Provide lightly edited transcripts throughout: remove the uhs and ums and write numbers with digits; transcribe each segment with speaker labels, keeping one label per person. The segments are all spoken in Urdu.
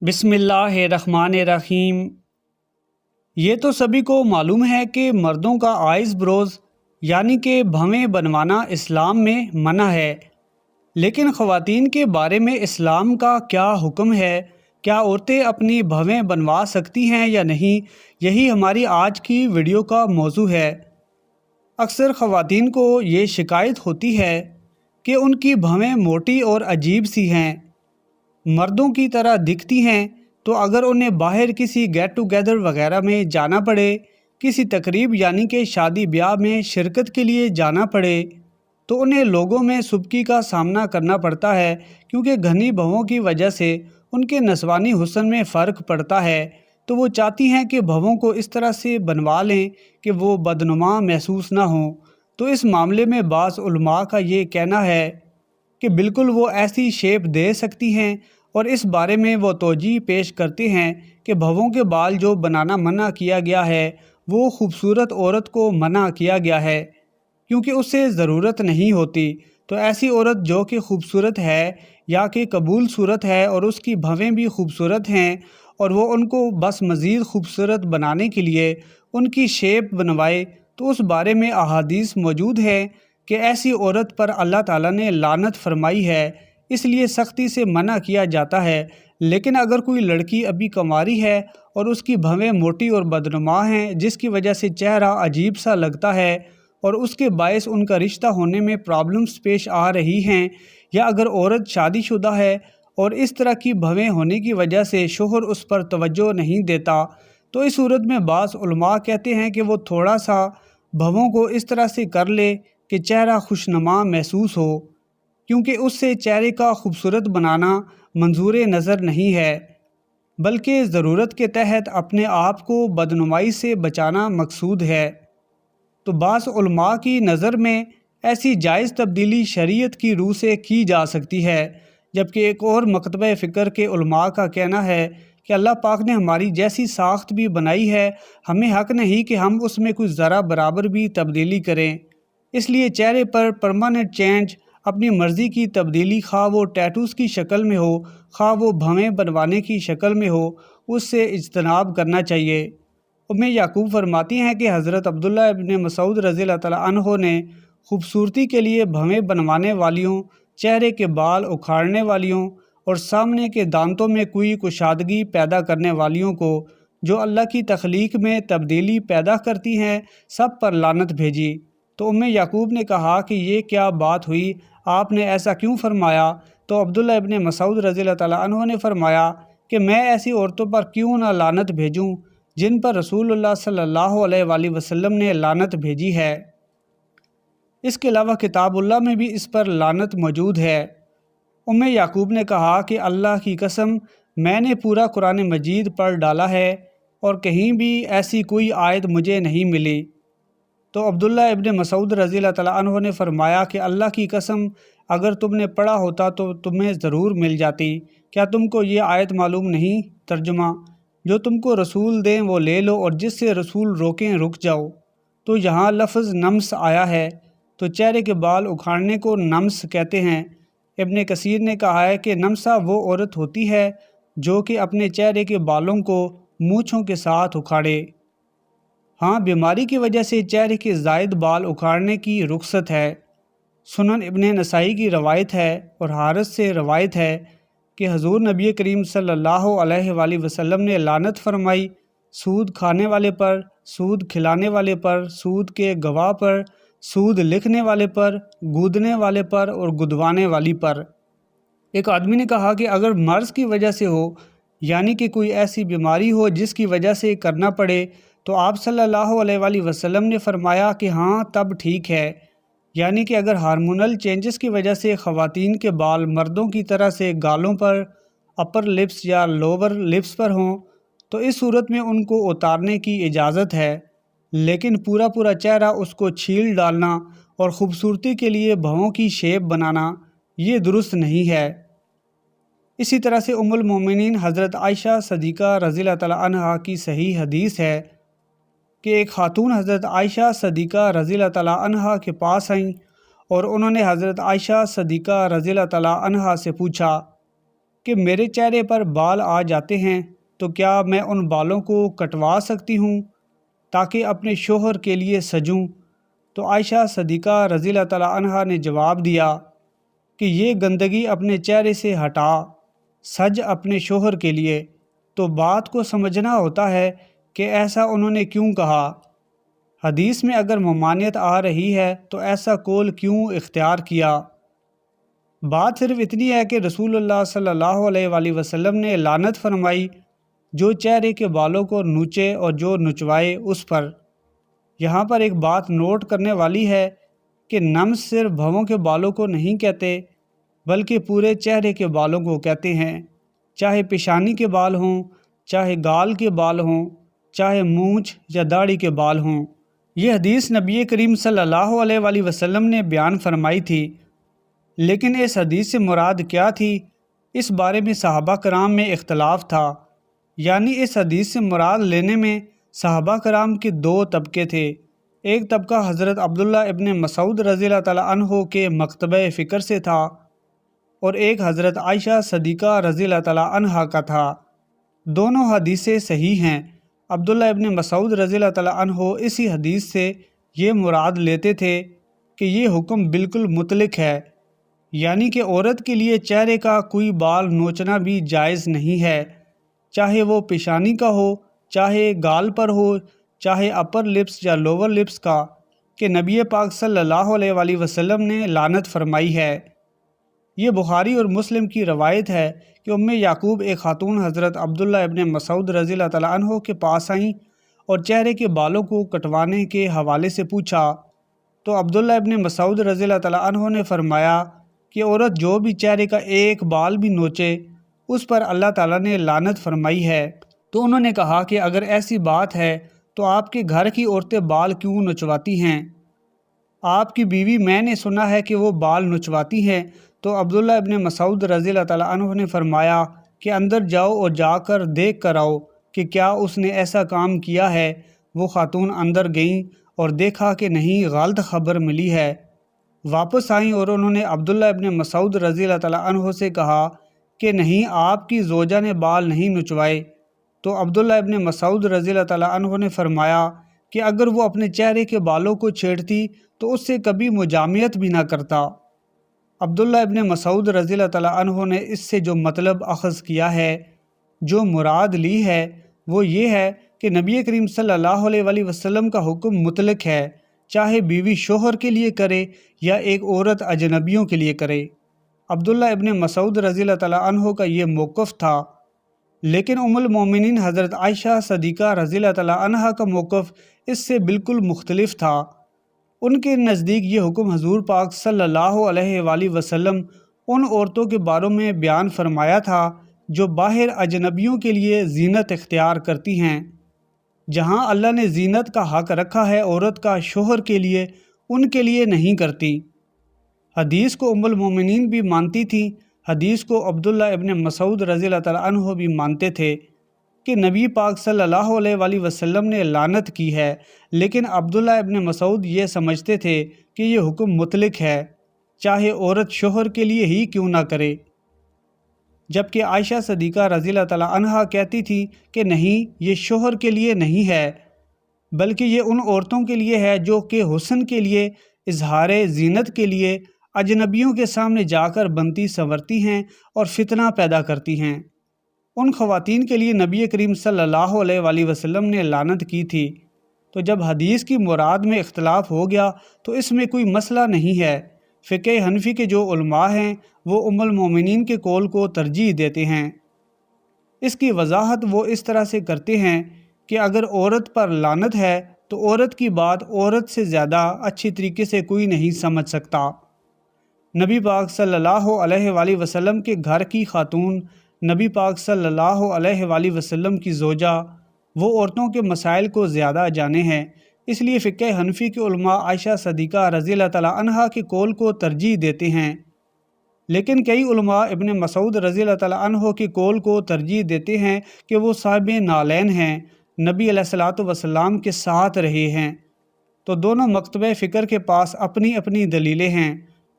Speaker 1: بسم اللہ الرحمن الرحیم۔ یہ تو سبھی کو معلوم ہے کہ مردوں کا آئز بروز یعنی کہ بھویں بنوانا اسلام میں منع ہے، لیکن خواتین کے بارے میں اسلام کا کیا حکم ہے؟ کیا عورتیں اپنی بھویں بنوا سکتی ہیں یا نہیں؟ یہی ہماری آج کی ویڈیو کا موضوع ہے۔ اکثر خواتین کو یہ شکایت ہوتی ہے کہ ان کی بھویں موٹی اور عجیب سی ہیں، مردوں کی طرح دکھتی ہیں، تو اگر انہیں باہر کسی گیٹ ٹوگیدر وغیرہ میں جانا پڑے، کسی تقریب یعنی کہ شادی بیاہ میں شرکت کے لیے جانا پڑے، تو انہیں لوگوں میں سبکی کا سامنا کرنا پڑتا ہے، کیونکہ گھنی بھووں کی وجہ سے ان کے نسوانی حسن میں فرق پڑتا ہے۔ تو وہ چاہتی ہیں کہ بھووں کو اس طرح سے بنوا لیں کہ وہ بدنما محسوس نہ ہوں۔ تو اس معاملے میں بعض علماء کا یہ کہنا ہے کہ بالکل وہ ایسی شیپ دے سکتی ہیں، اور اس بارے میں وہ توجیہ پیش کرتے ہیں کہ بھووں کے بال جو بنانا منع کیا گیا ہے وہ خوبصورت عورت کو منع کیا گیا ہے، کیونکہ اسے ضرورت نہیں ہوتی۔ تو ایسی عورت جو کہ خوبصورت ہے یا کہ قبول صورت ہے اور اس کی بھویں بھی خوبصورت ہیں، اور وہ ان کو بس مزید خوبصورت بنانے کے لیے ان کی شیپ بنوائے، تو اس بارے میں احادیث موجود ہے کہ ایسی عورت پر اللہ تعالیٰ نے لعنت فرمائی ہے، اس لیے سختی سے منع کیا جاتا ہے۔ لیکن اگر کوئی لڑکی ابھی کنواری ہے اور اس کی بھویں موٹی اور بدنما ہیں، جس کی وجہ سے چہرہ عجیب سا لگتا ہے اور اس کے باعث ان کا رشتہ ہونے میں پرابلمز پیش آ رہی ہیں، یا اگر عورت شادی شدہ ہے اور اس طرح کی بھویں ہونے کی وجہ سے شوہر اس پر توجہ نہیں دیتا، تو اس صورت میں بعض علماء کہتے ہیں کہ وہ تھوڑا سا بھووں کو اس طرح سے کر لے کہ چہرہ خوشنما محسوس ہو، کیونکہ اس سے چہرے کا خوبصورت بنانا منظور نظر نہیں ہے، بلکہ ضرورت کے تحت اپنے آپ کو بدنمائی سے بچانا مقصود ہے۔ تو بعض علماء کی نظر میں ایسی جائز تبدیلی شریعت کی روح سے کی جا سکتی ہے، جبکہ ایک اور مکتبہ فکر کے علماء کا کہنا ہے کہ اللہ پاک نے ہماری جیسی ساخت بھی بنائی ہے، ہمیں حق نہیں کہ ہم اس میں کچھ ذرا برابر بھی تبدیلی کریں۔ اس لیے چہرے پر پرماننٹ چینج، اپنی مرضی کی تبدیلی، خواہ وہ ٹیٹوز کی شکل میں ہو، خواہ وہ بھویں بنوانے کی شکل میں ہو، اس سے اجتناب کرنا چاہیے۔ ام یعقوب فرماتی ہیں کہ حضرت عبداللہ ابن مسعود رضی اللہ تعالیٰ عنہ نے خوبصورتی کے لیے بھویں بنوانے والیوں، چہرے کے بال اکھاڑنے والیوں اور سامنے کے دانتوں میں کوئی کشادگی پیدا کرنے والیوں کو، جو اللہ کی تخلیق میں تبدیلی پیدا کرتی ہیں، سب پر لعنت بھیجی۔ تو ام یعقوب نے کہا کہ یہ کیا بات ہوئی، آپ نے ایسا کیوں فرمایا؟ تو عبداللہ ابن مسعود رضی اللہ تعالیٰ عنہ نے فرمایا کہ میں ایسی عورتوں پر کیوں نہ لعنت بھیجوں جن پر رسول اللہ صلی اللہ علیہ وآلہ وسلم نے لعنت بھیجی ہے۔ اس کے علاوہ کتاب اللہ میں بھی اس پر لعنت موجود ہے۔ ام یعقوب نے کہا کہ اللہ کی قسم، میں نے پورا قرآن مجید پڑھ ڈالا ہے اور کہیں بھی ایسی کوئی آیت مجھے نہیں ملی۔ تو عبداللہ ابن مسعود رضی اللہ تعالیٰ عنہ نے فرمایا کہ اللہ کی قسم، اگر تم نے پڑھا ہوتا تو تمہیں ضرور مل جاتی۔ کیا تم کو یہ آیت معلوم نہیں؟ ترجمہ: جو تم کو رسول دیں وہ لے لو، اور جس سے رسول روکیں رک جاؤ۔ تو یہاں لفظ نمس آیا ہے، تو چہرے کے بال اکھاڑنے کو نمس کہتے ہیں۔ ابن کثیر نے کہا ہے کہ نمسا وہ عورت ہوتی ہے جو کہ اپنے چہرے کے بالوں کو مونچھوں کے ساتھ اکھاڑے۔ ہاں، بیماری کی وجہ سے چہرے کے زائد بال اکھاڑنے کی رخصت ہے۔ سنن ابن نسائی کی روایت ہے اور حارث سے روایت ہے کہ حضور نبی کریم صلی اللہ علیہ وآلہ وسلم نے لعنت فرمائی سود کھانے والے پر، سود کھلانے والے پر، سود کے گواہ پر، سود لکھنے والے پر، گودنے والے پر اور گدوانے والی پر۔ ایک آدمی نے کہا کہ اگر مرض کی وجہ سے ہو، یعنی کہ کوئی ایسی بیماری ہو جس کی وجہ سے کرنا پڑے، تو آپ صلی اللہ علیہ وآلہ وسلم نے فرمایا کہ ہاں تب ٹھیک ہے، یعنی کہ اگر ہارمونل چینجز کی وجہ سے خواتین کے بال مردوں کی طرح سے گالوں پر، اپر لپس یا لوور لپس پر ہوں، تو اس صورت میں ان کو اتارنے کی اجازت ہے، لیکن پورا چہرہ اس کو چھیل ڈالنا اور خوبصورتی کے لیے بھووں کی شیپ بنانا یہ درست نہیں ہے۔ اسی طرح سے ام المومنین حضرت عائشہ صدیقہ رضی اللہ تعالیٰ عنہا کی صحیح حدیث ہے کہ ایک خاتون حضرت عائشہ صدیقہ رضی اللہ تعالیٰ عنہا کے پاس آئیں اور انہوں نے حضرت عائشہ صدیقہ رضی اللہ تعالیٰ عنہا سے پوچھا کہ میرے چہرے پر بال آ جاتے ہیں تو کیا میں ان بالوں کو کٹوا سکتی ہوں تاکہ اپنے شوہر کے لیے سجوں؟ تو عائشہ صدیقہ رضی اللہ تعالیٰ عنہا نے جواب دیا کہ یہ گندگی اپنے چہرے سے ہٹا، سج اپنے شوہر کے لیے۔ تو بات کو سمجھنا ہوتا ہے کہ ایسا انہوں نے کیوں کہا۔ حدیث میں اگر ممانعت آ رہی ہے تو ایسا قول کیوں اختیار کیا؟ بات صرف اتنی ہے کہ رسول اللہ صلی اللہ علیہ وآلہ وسلم نے لعنت فرمائی جو چہرے کے بالوں کو نوچے اور جو نچوائے اس پر۔ یہاں پر ایک بات نوٹ کرنے والی ہے کہ نمس صرف بھووں کے بالوں کو نہیں کہتے بلکہ پورے چہرے کے بالوں کو کہتے ہیں، چاہے پیشانی کے بال ہوں، چاہے گال کے بال ہوں، چاہے مونچھ یا داڑھی کے بال ہوں۔ یہ حدیث نبی کریم صلی اللہ علیہ وآلہ وسلم نے بیان فرمائی تھی، لیکن اس حدیث سے مراد کیا تھی اس بارے میں صحابہ کرام میں اختلاف تھا۔ یعنی اس حدیث سے مراد لینے میں صحابہ کرام کے دو طبقے تھے۔ ایک طبقہ حضرت عبداللہ ابن مسعود رضی اللہ تعالیٰ عنہ کے مکتبہ فکر سے تھا اور ایک حضرت عائشہ صدیقہ رضی اللہ تعالیٰ عنہا کا تھا۔ دونوں حدیثیں صحیح ہیں۔ عبداللہ ابن مسعود رضی اللہ تعالیٰ عنہ اسی حدیث سے یہ مراد لیتے تھے کہ یہ حکم بالکل مطلق ہے، یعنی کہ عورت کے لیے چہرے کا کوئی بال نوچنا بھی جائز نہیں ہے، چاہے وہ پیشانی کا ہو، چاہے گال پر ہو، چاہے اپر لپس یا لوور لپس کا، کہ نبی پاک صلی اللہ علیہ وآلہ وسلم نے لعنت فرمائی ہے۔ یہ بخاری اور مسلم کی روایت ہے کہ ام یعقوب ایک خاتون حضرت عبداللہ ابن مسعود رضی اللہ تعالیٰ عنہ کے پاس آئیں اور چہرے کے بالوں کو کٹوانے کے حوالے سے پوچھا، تو عبداللہ ابن مسعود رضی اللہ تعالیٰ عنہ نے فرمایا کہ عورت جو بھی چہرے کا ایک بال بھی نوچے اس پر اللہ تعالیٰ نے لعنت فرمائی ہے۔ تو انہوں نے کہا کہ اگر ایسی بات ہے تو آپ کے گھر کی عورتیں بال کیوں نچواتی ہیں؟ آپ کی بیوی میں نے سنا ہے کہ وہ بال نچواتی ہیں۔ تو عبداللہ ابن مسعود رضی اللہ تعالیٰ عنہ نے فرمایا کہ اندر جاؤ اور جا کر دیکھ کر آؤ کہ کیا اس نے ایسا کام کیا ہے۔ وہ خاتون اندر گئیں اور دیکھا کہ نہیں، غلط خبر ملی ہے۔ واپس آئیں اور انہوں نے عبداللہ ابن مسعود رضی اللہ تعالیٰ عنہ سے کہا کہ نہیں، آپ کی زوجہ نے بال نہیں نچوائے۔ تو عبداللہ ابن مسعود رضی اللہ تعالیٰ عنہ نے فرمایا کہ اگر وہ اپنے چہرے کے بالوں کو چھیڑتی تو اس سے کبھی مجامعت بھی نہ کرتا۔ عبداللہ ابن مسعود رضی اللہ تعالیٰ عنہ نے اس سے جو مطلب اخذ کیا ہے، جو مراد لی ہے، وہ یہ ہے کہ نبی کریم صلی اللہ علیہ وآلہ وسلم کا حکم مطلق ہے، چاہے بیوی شوہر کے لیے کرے یا ایک عورت اجنبیوں کے لیے کرے۔ عبداللہ ابن مسعود رضی اللہ تعالیٰ عنہ کا یہ موقف تھا، لیکن ام المومنین حضرت عائشہ صدیقہ رضی اللہ تعالیٰ عنہا کا موقف اس سے بالکل مختلف تھا۔ ان کے نزدیک یہ حکم حضور پاک صلی اللہ علیہ وآلہ وسلم ان عورتوں کے بارے میں بیان فرمایا تھا جو باہر اجنبیوں کے لیے زینت اختیار کرتی ہیں۔ جہاں اللہ نے زینت کا حق رکھا ہے عورت کا شوہر کے لیے، ان کے لیے نہیں کرتی۔ حدیث کو ام المومنین بھی مانتی تھی، حدیث کو عبداللہ ابن مسعود رضی اللہ تعالیٰ عنہ بھی مانتے تھے کہ نبی پاک صلی اللہ علیہ وآلہ وسلم نے لعنت کی ہے، لیکن عبداللہ ابن مسعود یہ سمجھتے تھے کہ یہ حکم مطلق ہے، چاہے عورت شوہر کے لیے ہی کیوں نہ کرے، جبکہ عائشہ صدیقہ رضی اللہ تعالیٰ عنہا کہتی تھی کہ نہیں، یہ شوہر کے لیے نہیں ہے، بلکہ یہ ان عورتوں کے لیے ہے جو کہ حسن کے لیے، اظہار زینت کے لیے اجنبیوں کے سامنے جا کر بنتی سنورتی ہیں اور فتنہ پیدا کرتی ہیں۔ ان خواتین کے لیے نبی کریم صلی اللہ علیہ وآلہ وسلم نے لعنت کی تھی۔ تو جب حدیث کی مراد میں اختلاف ہو گیا تو اس میں کوئی مسئلہ نہیں ہے۔ فقہ حنفی کے جو علماء ہیں وہ ام المومنین کے قول کو ترجیح دیتے ہیں۔ اس کی وضاحت وہ اس طرح سے کرتے ہیں کہ اگر عورت پر لعنت ہے تو عورت کی بات عورت سے زیادہ اچھی طریقے سے کوئی نہیں سمجھ سکتا۔ نبی پاک صلی اللہ علیہ وآلہ وسلم کے گھر کی خاتون، نبی پاک صلی اللہ علیہ وآلہ وسلم کی زوجہ، وہ عورتوں کے مسائل کو زیادہ جانے ہیں، اس لیے فقہ حنفی کے علماء عائشہ صدیقہ رضی اللہ تعالیٰ عنہا کے قول کو ترجیح دیتے ہیں، لیکن کئی علماء ابن مسعود رضی اللہ تعالیٰ عنہ کے قول کو ترجیح دیتے ہیں کہ وہ صاحب نالین ہیں، نبی علیہ الصلوۃ والسلام کے ساتھ رہے ہیں۔ تو دونوں مکتبہ فکر کے پاس اپنی اپنی دلیلیں ہیں۔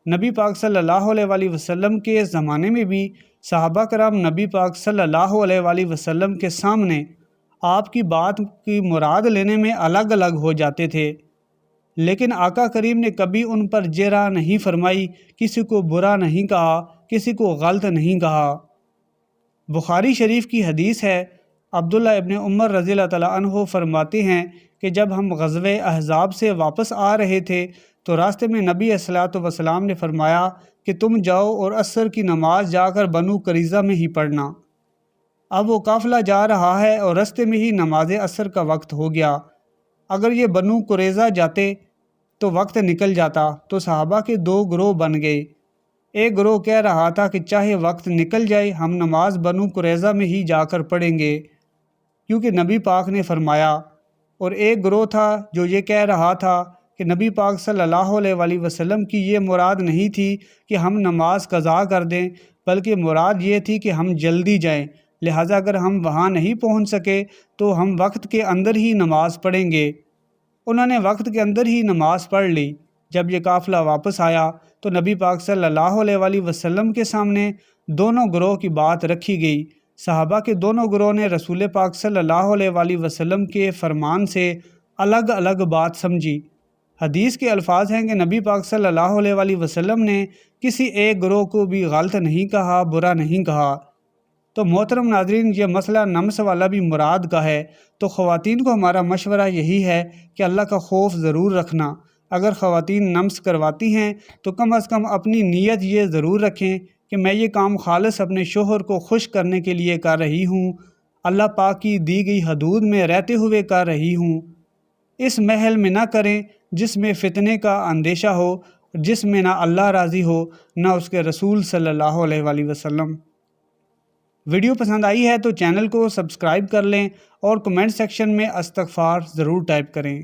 Speaker 1: نبی پاک صلی اللہ علیہ وآلہ وسلم کے زمانے میں بھی صحابہ کرام نبی پاک صلی اللہ علیہ وآلہ وسلم کے سامنے آپ کی بات کی مراد لینے میں الگ الگ ہو جاتے تھے، لیکن آقا کریم نے کبھی ان پر جرح نہیں فرمائی، کسی کو برا نہیں کہا، کسی کو غلط نہیں کہا۔ بخاری شریف کی حدیث ہے، عبداللہ ابن عمر رضی اللہ تعالیٰ عنہ فرماتے ہیں کہ جب ہم غزوہ احزاب سے واپس آ رہے تھے تو راستے میں نبی صلی وسلام نے فرمایا کہ تم جاؤ اور عصر کی نماز جا کر بنو قریظہ میں ہی پڑھنا۔ اب وہ قافلہ جا رہا ہے اور راستے میں ہی نماز عصر کا وقت ہو گیا۔ اگر یہ بنو قریظہ جاتے تو وقت نکل جاتا، تو صحابہ کے دو گروہ بن گئے۔ ایک گروہ کہہ رہا تھا کہ چاہے وقت نکل جائے ہم نماز بنو قریظہ میں ہی جا کر پڑھیں گے کیونکہ نبی پاک نے فرمایا، اور ایک گروہ تھا جو یہ کہہ رہا تھا کہ نبی پاک صلی اللہ علیہ وآلہ وسلم کی یہ مراد نہیں تھی کہ ہم نماز قضا کر دیں، بلکہ مراد یہ تھی کہ ہم جلدی جائیں، لہٰذا اگر ہم وہاں نہیں پہنچ سکے تو ہم وقت کے اندر ہی نماز پڑھیں گے۔ انہوں نے وقت کے اندر ہی نماز پڑھ لی۔ جب یہ قافلہ واپس آیا تو نبی پاک صلی اللہ علیہ وآلہ وسلم کے سامنے دونوں گروہ کی بات رکھی گئی۔ صحابہ کے دونوں گروہ نے رسول پاک صلی اللہ علیہ وآلہ وسلم کے فرمان سے الگ الگ بات سمجھی۔ حدیث کے الفاظ ہیں کہ نبی پاک صلی اللہ علیہ وآلہ وسلم نے کسی ایک گروہ کو بھی غلط نہیں کہا، برا نہیں کہا۔ تو محترم ناظرین، یہ مسئلہ نمس والا بھی مراد کا ہے، تو خواتین کو ہمارا مشورہ یہی ہے کہ اللہ کا خوف ضرور رکھنا۔ اگر خواتین نمس کرواتی ہیں تو کم از کم اپنی نیت یہ ضرور رکھیں کہ میں یہ کام خالص اپنے شوہر کو خوش کرنے کے لیے کر رہی ہوں، اللہ پاک کی دی گئی حدود میں رہتے ہوئے کر رہی ہوں۔ اس محل میں نہ کریں جس میں فتنے کا اندیشہ ہو، جس میں نہ اللہ راضی ہو نہ اس کے رسول صلی اللہ علیہ وآلہ وسلم۔ ویڈیو پسند آئی ہے تو چینل کو سبسکرائب کر لیں اور کمنٹ سیکشن میں استغفار ضرور ٹائپ کریں۔